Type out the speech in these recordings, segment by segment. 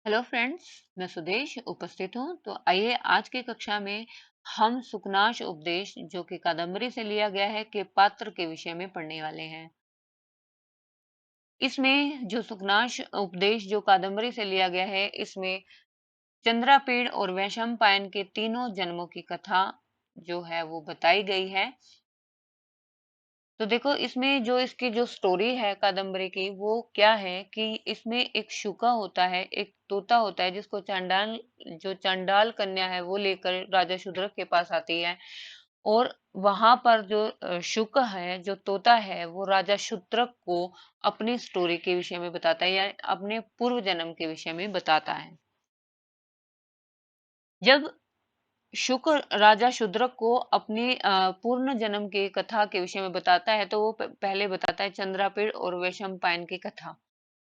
Hello friends, मैं सुदेश उपस्थित हूँ। तो आइए आज की कक्षा में हम सुकनाश उपदेश जो कि कादम्बरी से लिया गया है के पात्र के विषय में पढ़ने वाले हैं। इसमें जो सुकनाश उपदेश जो कादम्बरी से लिया गया है, इसमें चंद्रापीड़ और वैशंपायन के तीनों जन्मों की कथा जो है वो बताई गई है। तो देखो, इसमें जो इसकी जो स्टोरी है कादम्बरी की, वो क्या है कि इसमें एक शुका होता है, एक तोता होता है जिसको चांडाल कन्या है वो लेकर राजा शूद्रक के पास आती है। और वहां पर जो शुक है, जो तोता है, वो राजा शूद्रक को अपनी स्टोरी के विषय में बताता है या अपने पूर्व जन्म के विषय में बताता है। जब शुक्र राजा शूद्रक को अपने पूर्ण जन्म की कथा के विषय में बताता है, तो वो पहले बताता है चंद्रापीड़ और वैशंपायन की कथा।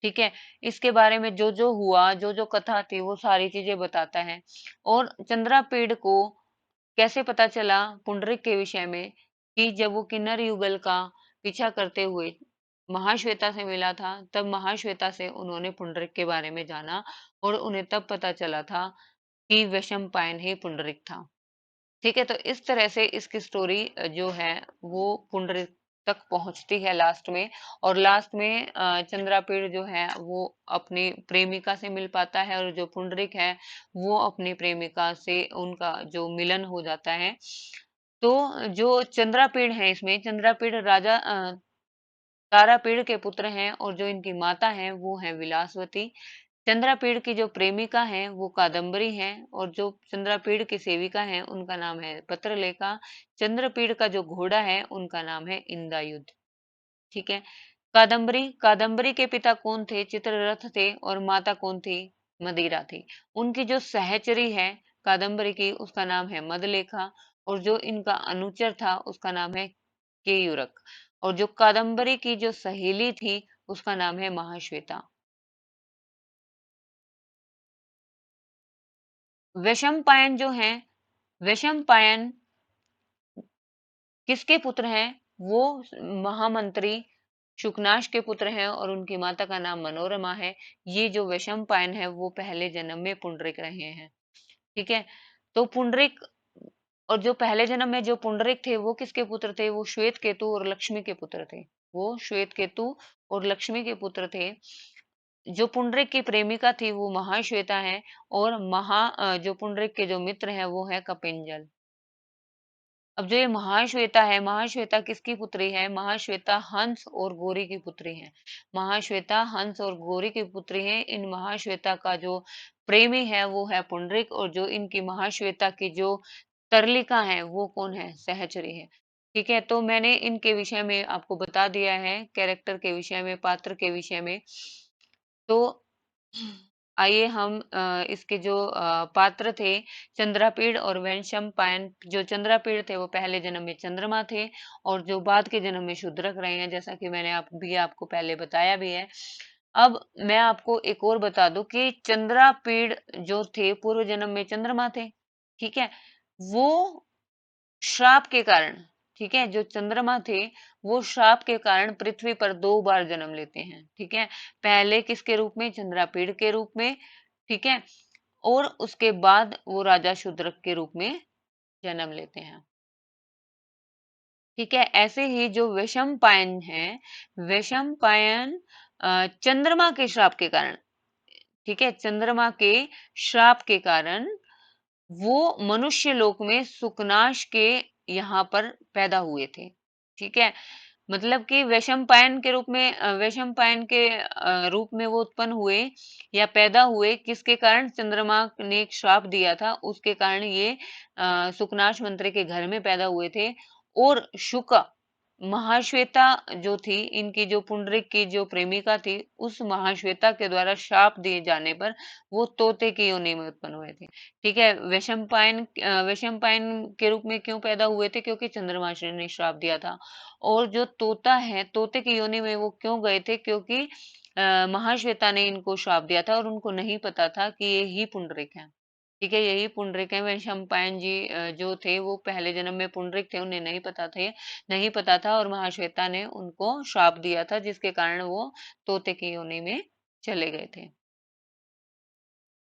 ठीक है। इसके बारे में जो जो हुआ, जो जो कथा थी, वो सारी चीजें बताता है। और चंद्रापीड़ को कैसे पता चला पुंडरीक के विषय में कि जब वो किन्नर युगल का पीछा करते हुए महाश्वेता से मिला था, तब महाश्वेता से उन्होंने पुंडरीक के बारे में जाना और उन्हें तब पता चला था कि वैशंपायन ही पुंडरीक था। ठीक है। तो इस तरह से इसकी स्टोरी जो है वो पुंडरीक तक पहुंचती है लास्ट में। और लास्ट में चंद्रापीड़ जो है वो अपनी प्रेमिका से मिल पाता है, और जो पुंडरीक है वो अपनी प्रेमिका से उनका जो मिलन हो जाता है। तो जो चंद्रापीड़ है, इसमें चंद्रापीड़ राजा तारापीड़ के पुत्र हैं, और जो इनकी माता है वो है विलासवती। चंद्रापीड़ की जो प्रेमिका है वो कादम्बरी है, और जो चंद्रापीड़ की सेविका है उनका नाम है पत्रलेखा। चंद्रपीड़ का जो घोड़ा है उनका नाम है इंदायुध। ठीक है। कादम्बरी कादम्बरी के पिता कौन थे? चित्ररथ थे। और माता कौन थी? मदिरा थी। उनकी जो सहचरी है कादम्बरी की, उसका नाम है मदलेखा। और जो इनका अनुचर था उसका नाम है केयूरक। और जो कादम्बरी की जो सहेली थी उसका नाम है महाश्वेता। वैशंपायन जो है, वैशंपायन किसके पुत्र हैं? वो महामंत्री शुकनाश के पुत्र हैं, और उनकी माता का नाम मनोरमा है। ये जो वैशंपायन है वो पहले जन्म में पुंडरीक रहे हैं। ठीक है। तो पुंडरीक, और जो पहले जन्म में जो पुंडरीक थे वो किसके पुत्र थे? वो श्वेत केतु और लक्ष्मी के पुत्र थे। वो श्वेत केतु और लक्ष्मी के पुत्र थे। जो पुंडरीक की प्रेमिका थी वो महाश्वेता है। और जो पुंडरीक के जो मित्र हैं वो है कपिंजल। अब जो ये महाश्वेता है, महाश्वेता किसकी पुत्री है? महाश्वेता हंस और गौरी की पुत्री है। महाश्वेता हंस और गौरी की पुत्री है। इन महाश्वेता का जो प्रेमी है वो है पुंडरीक, और जो इनकी महाश्वेता की जो तरलिका है वो कौन है? सहचरी है। ठीक है। तो मैंने इनके विषय में आपको बता दिया है, कैरेक्टर के विषय में, पात्र के विषय में। तो आइए हम इसके जो पात्र थे, चंद्रापीड़ और वैशंपायन। जो चंद्रापीड़ थे वो पहले जन्म में चंद्रमा थे, और जो बाद के जन्म में शूद्रक रहे हैं, जैसा कि मैंने आपको पहले बताया भी है। अब मैं आपको एक और बता दूं कि चंद्रापीड़ जो थे पूर्व जन्म में चंद्रमा थे। ठीक है। वो श्राप के कारण, ठीक है, जो चंद्रमा थे वो श्राप के कारण पृथ्वी पर 2 बार जन्म लेते हैं। ठीक है। पहले किसके रूप में? चंद्रापीड़ के रूप में। ठीक है। और उसके बाद वो राजा शूद्रक के रूप में जन्म लेते हैं। ठीक है। ऐसे ही जो वैशंपायन है, वैशंपायन चंद्रमा के श्राप के कारण, ठीक है, चंद्रमा के श्राप के कारण वो मनुष्य लोक में सुकनाश के यहाँ पर पैदा हुए थे। ठीक है। मतलब कि वैशंपायन के रूप में, वैशंपायन के रूप में वो उत्पन्न हुए या पैदा हुए, किसके कारण? चंद्रमा ने एक श्राप दिया था, उसके कारण ये सुकनाश मंत्री के घर में पैदा हुए थे। और शुका, महाश्वेता जो थी, इनकी जो पुंडरीक की जो प्रेमिका थी, उस महाश्वेता के द्वारा श्राप दिए जाने पर वो तोते की योनि में उत्पन्न हुए थे। ठीक है। वैशंपायन के रूप में क्यों पैदा हुए थे? क्योंकि चंद्रमा ने श्राप दिया था। और जो तोता है, तोते की योनि में वो क्यों गए थे? क्योंकि महाश्वेता ने इनको श्राप दिया था, और उनको नहीं पता था कि ये ही पुंडरीक है। ठीक है। यही पुंडरीक है। वैशंपायन जी जो थे वो पहले जन्म में पुंडरीक थे, उन्हें नहीं पता था, और महाश्वेता ने उनको श्राप दिया था, जिसके कारण वो तोते की योनि में चले गए थे।